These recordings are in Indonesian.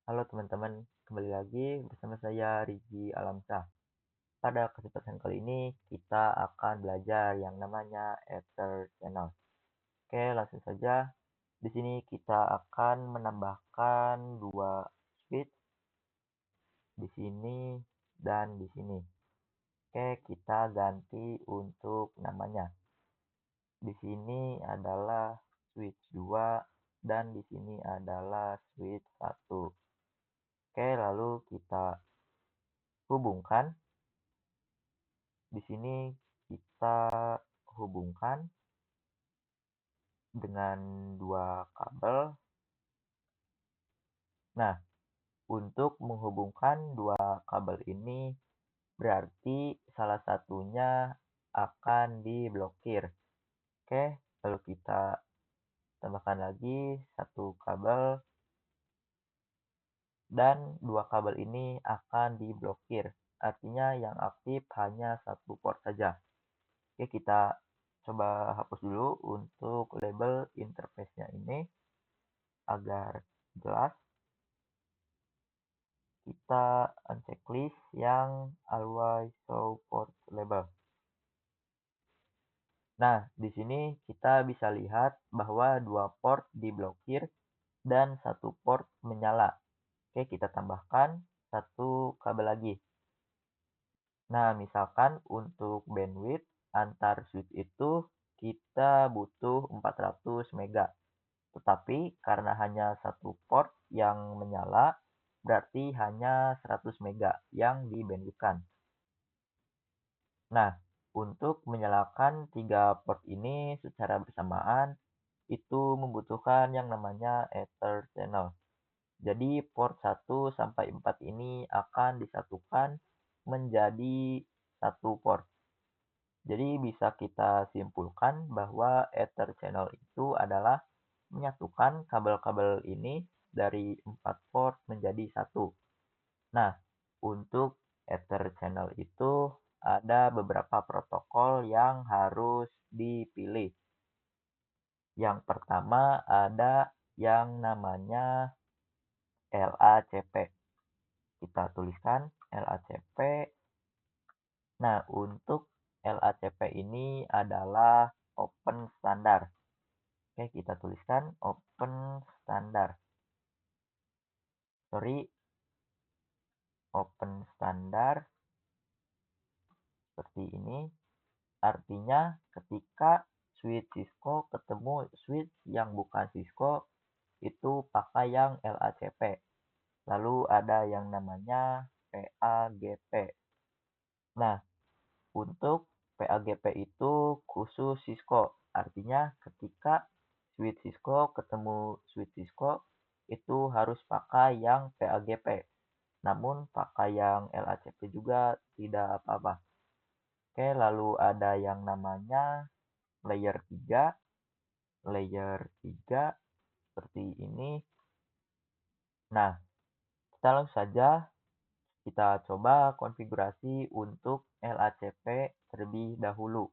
Halo teman-teman, kembali lagi bersama saya Rigi Alamsyah. Pada kesempatan kali ini kita akan belajar yang namanya Ether Channel. Oke, langsung saja. Di sini kita akan menambahkan dua switch di sini dan di sini. Oke, kita ganti untuk namanya. Di sini adalah switch 2 dan di sini adalah switch 1. Oke, lalu kita hubungkan. Di sini kita hubungkan dengan dua kabel. Nah, untuk menghubungkan dua kabel ini berarti salah satunya akan diblokir. Oke, lalu kita tambahkan lagi satu kabel dan dua kabel ini akan diblokir. Artinya yang aktif hanya satu port saja. Oke, kita coba hapus dulu untuk label interface-nya ini agar jelas. Kita uncheck list yang always show port label. Nah, di sini kita bisa lihat bahwa dua port diblokir dan satu port menyala. Oke, kita tambahkan satu kabel lagi. Nah, misalkan untuk bandwidth antar switch itu kita butuh 400 mega. Tetapi karena hanya satu port yang menyala, berarti hanya 100 mega yang dibandwidthkan. Nah, untuk menyalakan tiga port ini secara bersamaan, itu membutuhkan yang namanya Ether Channel. Jadi port 1 sampai 4 ini akan disatukan menjadi satu port. Jadi bisa kita simpulkan bahwa Ether Channel itu adalah menyatukan kabel-kabel ini dari 4 port menjadi satu. Nah, untuk Ether Channel itu ada beberapa protokol yang harus dipilih. Yang pertama ada yang namanya LACP. Kita tuliskan LACP. Nah, untuk LACP ini adalah open standar. Oke, kita tuliskan open standar. Sorry, open standar seperti ini. Artinya ketika switch Cisco ketemu switch yang bukan Cisco, itu pakai yang LACP. Lalu ada yang namanya PAGP. Nah, untuk PAGP itu khusus Cisco. Artinya ketika switch Cisco ketemu switch Cisco, itu harus pakai yang PAGP. Namun pakai yang LACP juga tidak apa-apa. Oke, lalu ada yang namanya layer 3. Layer 3 seperti ini. Nah, kita langsung saja kita coba konfigurasi untuk LACP terlebih dahulu.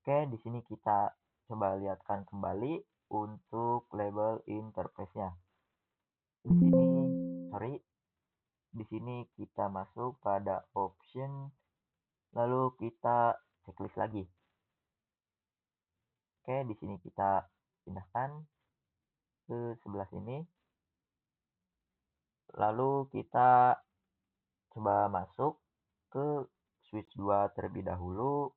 Oke, di sini kita coba lihatkan kembali untuk label interface-nya. Di sini, di sini kita masuk pada option, lalu kita checklist lagi. Oke, di sini kita pindahkan ke sebelah sini. Lalu kita coba masuk ke switch 2 terlebih dahulu.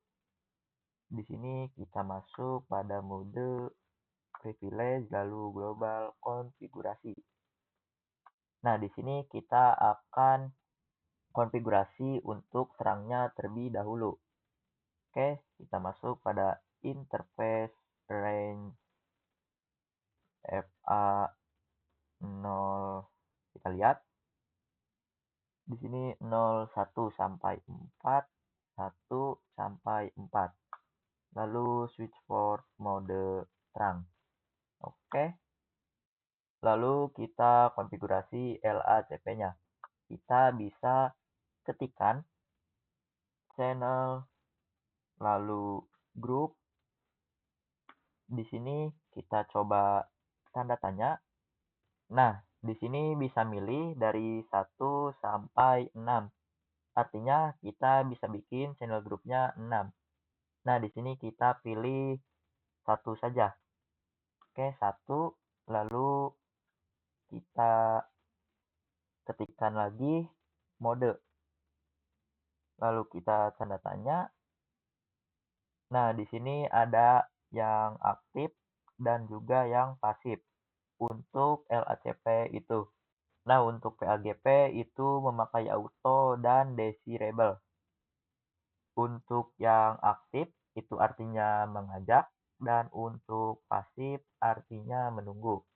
Di sini kita masuk pada mode privilege lalu global konfigurasi. Nah, di sini kita akan konfigurasi untuk terangnya terlebih dahulu. Oke, kita masuk pada interface range FA0. Kita lihat di sini 01 sampai 4, 1 sampai 4. Lalu switch port mode terang. Oke. Lalu kita konfigurasi LACP-nya. Kita bisa ketikkan channel lalu group. Di sini kita coba tanda tanya. Nah, Di sini bisa milih dari 1 sampai 6. Artinya kita bisa bikin channel grupnya 6. Nah, di sini kita pilih satu saja. Oke, satu. Lalu kita ketikkan lagi mode. Lalu kita tanda tanya. Nah, di sini ada yang aktif dan juga yang pasif untuk LACP itu. Nah, untuk PAGP itu memakai auto dan desirable. Untuk yang aktif itu artinya mengajak dan untuk pasif artinya menunggu.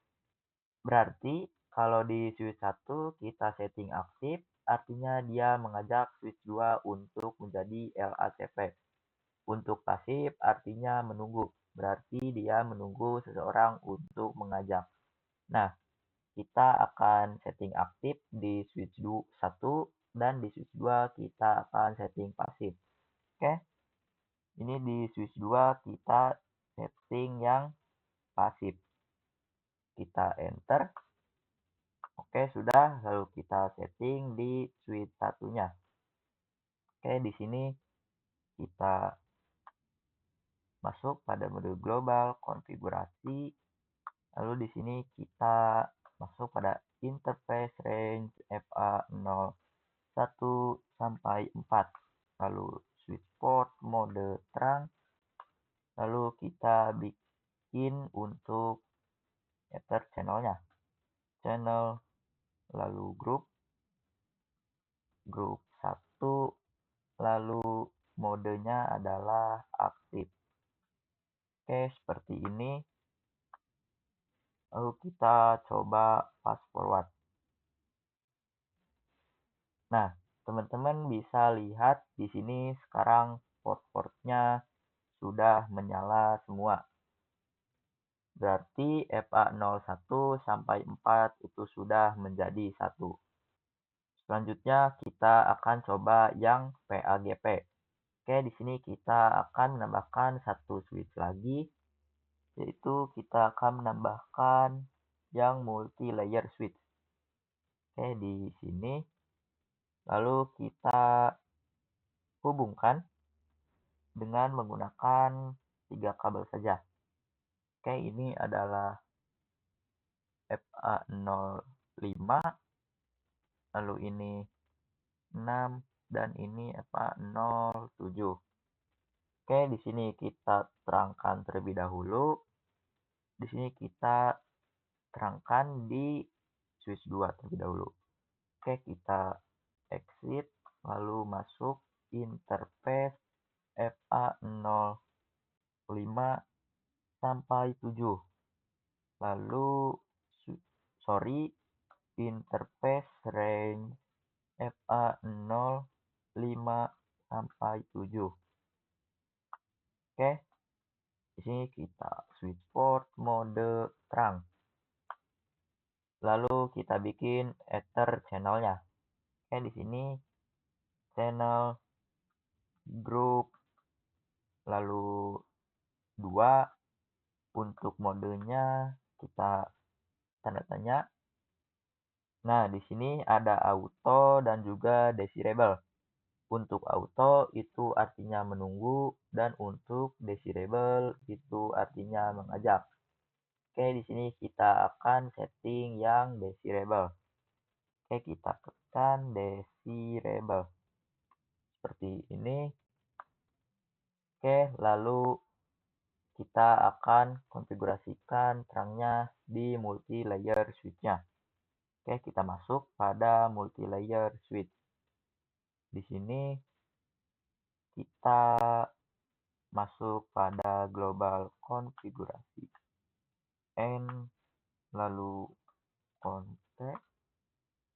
Berarti kalau di switch 1 kita setting aktif, artinya dia mengajak switch 2 untuk menjadi LACP. Untuk pasif artinya menunggu, berarti dia menunggu seseorang untuk mengajak. Nah, kita akan setting aktif di switch 1 dan di switch 2 kita akan setting pasif. Oke, ini di switch 2 kita setting yang pasif. Kita enter. Oke, sudah. Lalu kita setting di switch satunya. Oke, di sini kita masuk pada mode global, konfigurasi. Lalu di sini kita masuk pada interface range FA01 sampai 4. Lalu switch port mode terang. Lalu kita bikin untuk ether channelnya. Channel, lalu grup 1, lalu modenya adalah aktif. Oke, seperti ini. Lalu kita coba fast forward. Nah, teman-teman bisa lihat di sini sekarang port-portnya sudah menyala semua. Berarti FA01 sampai 4 itu sudah menjadi 1. Selanjutnya kita akan coba yang PAGP. Oke, di sini kita akan menambahkan satu switch lagi, yaitu kita akan menambahkan yang multi layer switch. Oke, di sini lalu kita hubungkan dengan menggunakan 3 kabel saja. Oke, ini adalah FA05, lalu ini 6, dan ini FA07. Oke, di sini kita terangkan terlebih dahulu. Di sini kita terangkan di switch 2 terlebih dahulu. Oke, kita exit, lalu masuk interface FA05 sampai 7. Lalu, interface range FA05 sampai 7. Oke, di sini kita switch port mode terang. Lalu kita bikin ether channelnya. Oke, di sini channel group lalu 2. Untuk modenya kita tanda tanya. Nah, di sini ada auto dan juga desirable. Untuk auto itu artinya menunggu dan untuk desirable itu artinya mengajak. Oke, di sini kita akan setting yang desirable. Oke, kita tekan desirable. Seperti ini. Oke, lalu kita akan konfigurasikan terangnya di multi layer switch-nya. Oke, kita masuk pada multi layer switch. Di sini kita masuk pada global konfigurasi N, lalu kontek.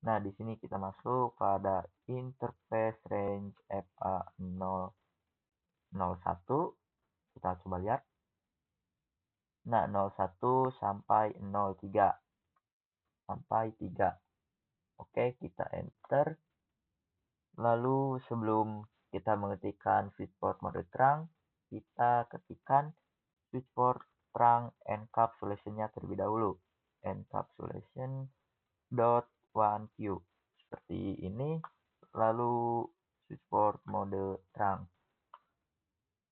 Nah, di sini kita masuk pada interface range FA001. Kita coba lihat. Nah, 01 sampai 03. Sampai 3. Oke, kita enter. Lalu sebelum kita mengetikkan switchport mode terang, kita ketikkan switchport terang encapsulation-nya terlebih dahulu. Encapsulation .1q seperti ini, lalu switch port mode terang.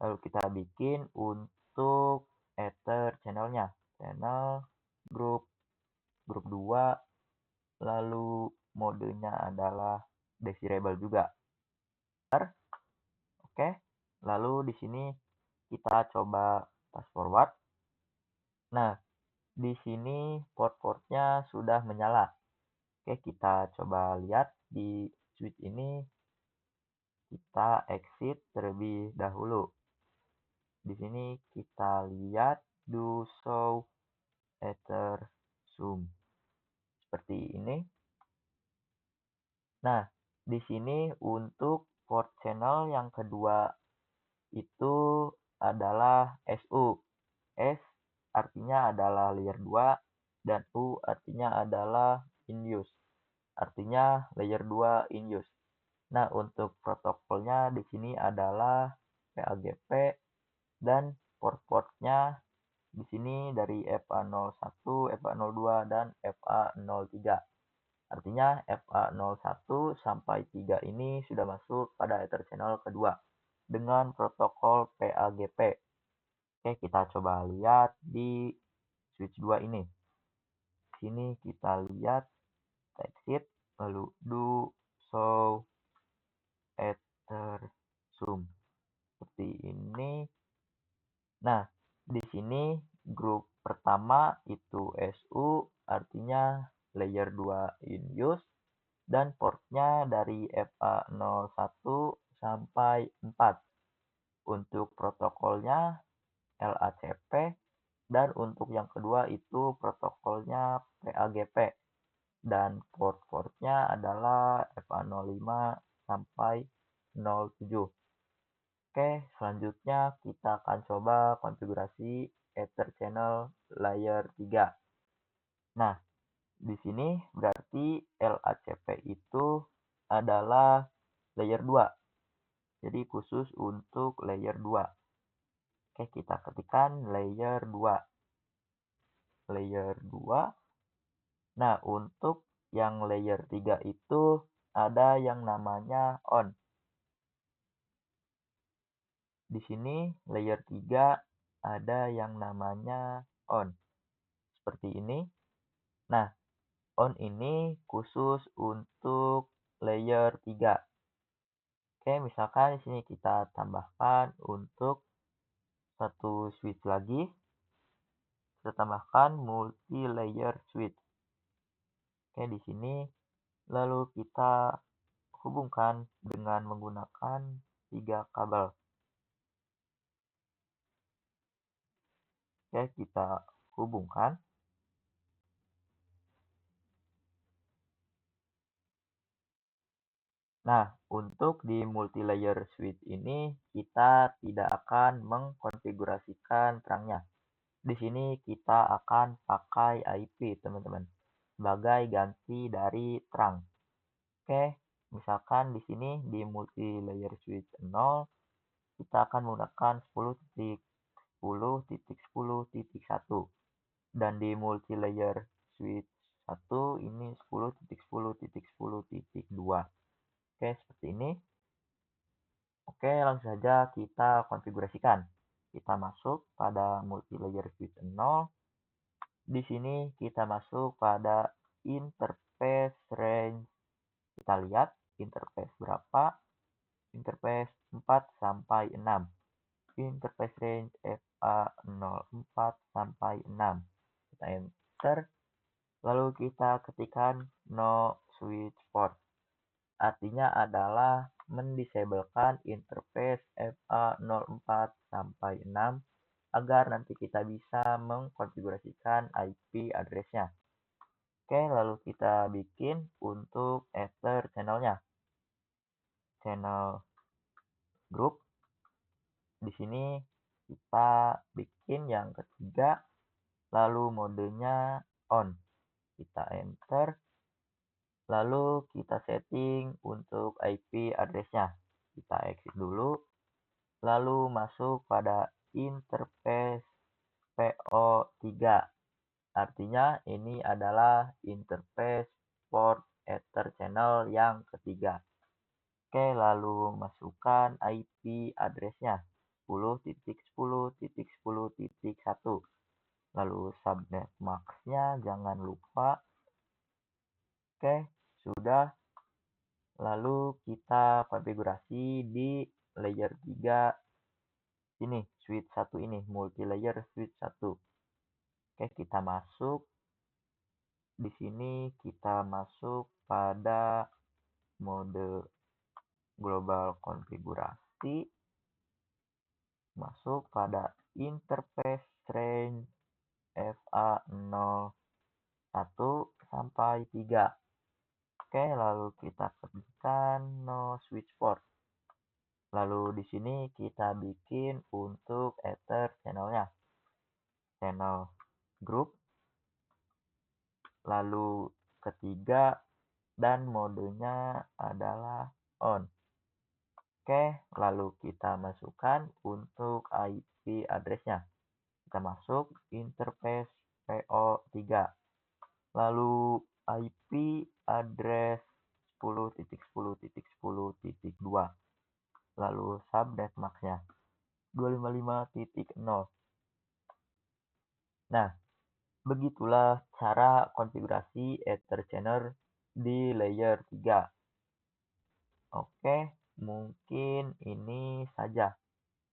Lalu kita bikin untuk ether channelnya, channel grup 2, lalu modenya adalah desirable juga. Oke, lalu di sini kita coba fast forward. Nah, di sini port-portnya sudah menyala. Oke, kita coba lihat di switch ini, kita exit terlebih dahulu. Di sini kita lihat do show ether zoom seperti ini. Nah, di sini untuk port channel yang kedua itu adalah SU. S artinya adalah layer 2 dan U artinya adalah in use. Artinya layer 2 in use. Nah, untuk protokolnya di sini adalah PAGP dan port-portnya di sini dari FA01, FA02 dan FA03. Artinya FA01 sampai 3 ini sudah masuk pada ether channel kedua dengan protokol PAGP. Oke, kita coba lihat di switch 2 ini. Sini kita lihat exit lalu do show ether zoom seperti ini. Nah, di sini grup pertama itu SU artinya layer 2 in use dan portnya dari FA01 sampai 4. Untuk protokolnya LACP dan untuk yang kedua itu protokolnya PAGP dan port-portnya adalah FA05 sampai 07. Oke, selanjutnya kita akan coba konfigurasi ether channel layer 3. Nah, di sini berarti LACP itu adalah layer 2. Jadi khusus untuk layer 2. Oke, kita ketikkan layer 2. Layer 2. Nah, untuk yang layer 3 itu ada yang namanya on. Di sini layer 3 ada yang namanya on. Seperti ini. Nah, on ini khusus untuk layer 3. Oke, misalkan di sini kita tambahkan untuk satu switch lagi. Kita tambahkan multi layer switch. Oke, di sini lalu kita hubungkan dengan menggunakan 3 kabel. Oke, kita hubungkan. Nah, untuk di multi-layer switch ini kita tidak akan mengkonfigurasikan terangnya. Di sini kita akan pakai IP, teman-teman, sebagai ganti dari terang. Oke, misalkan di sini di multi-layer switch 0 kita akan menggunakan 10.10.10.1 dan di multi-layer switch 1 ini 10.10.10.2. Oke, seperti ini. Oke, langsung saja kita konfigurasikan. Kita masuk pada multi-layer switch 0. Di sini kita masuk pada interface range. Kita lihat interface berapa. Interface 4 sampai 6. Interface range FA04 sampai 6. Kita enter. Lalu kita ketikkan no switch port. Artinya adalah mendisablekan interface FA04 sampai 6 agar nanti kita bisa mengkonfigurasikan IP address-nya. Oke, lalu kita bikin untuk ether channelnya. Channel group. Di sini kita bikin yang ketiga, lalu modenya on. Kita enter. Lalu kita setting untuk IP address-nya. Kita exit dulu. Lalu masuk pada interface PO3. Artinya ini adalah interface channel yang ketiga. Oke, lalu masukkan IP address-nya 10.10.10.1. Lalu subnet max-nya jangan lupa. Oke, sudah. Lalu kita konfigurasi di layer 3 ini, switch 1 ini, multi layer switch 1. Oke, kita masuk. Di sini kita masuk pada mode global konfigurasi. Masuk pada interface range FA01 sampai 3. Oke, lalu kita ketikkan no switch port. Lalu di sini kita bikin untuk Ether channelnya. Channel group. Lalu ketiga dan modenya adalah on. Oke, lalu kita masukkan untuk IP address-nya. Kita masuk interface PO3. Lalu IP address 10.10.10.2. Lalu subnet max-nya 255.0. Nah, begitulah cara konfigurasi Ether channel di layer 3. Oke, mungkin ini saja.